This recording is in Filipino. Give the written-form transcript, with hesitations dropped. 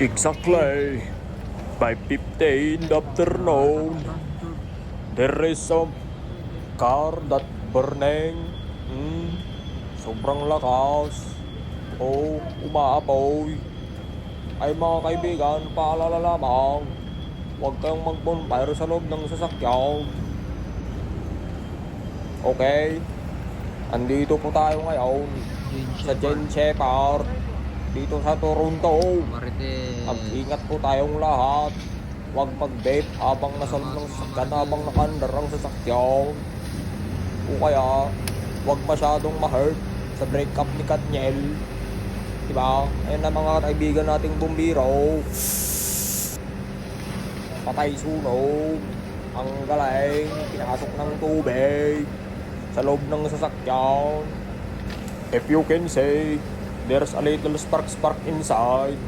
Exactly. By 15 afternoon, there is a car that burning. Sobrang lakas. Oh, umaapoy. Ay mga kaibigan, paalala lamang. Huwag kayong mag-bonfire sa loob ng sasakyan. Okay? Andito po tayo ngayon sa Gen Shepherd dito sa Toronto. Mag-ingat po tayong lahat. Huwag mag-vape habang nasa loob ng sasakyan, habang nakaandar ang sasakyan. O kaya, huwag masyadong ma-hurt sa breakup ni Katniel. Diba? Ayan na mga kaibigan nating bumbiro. Patay sunog. Ang galing, pinasok ng tubig sa loob ng sasakyan. If you can say, there's a little spark inside.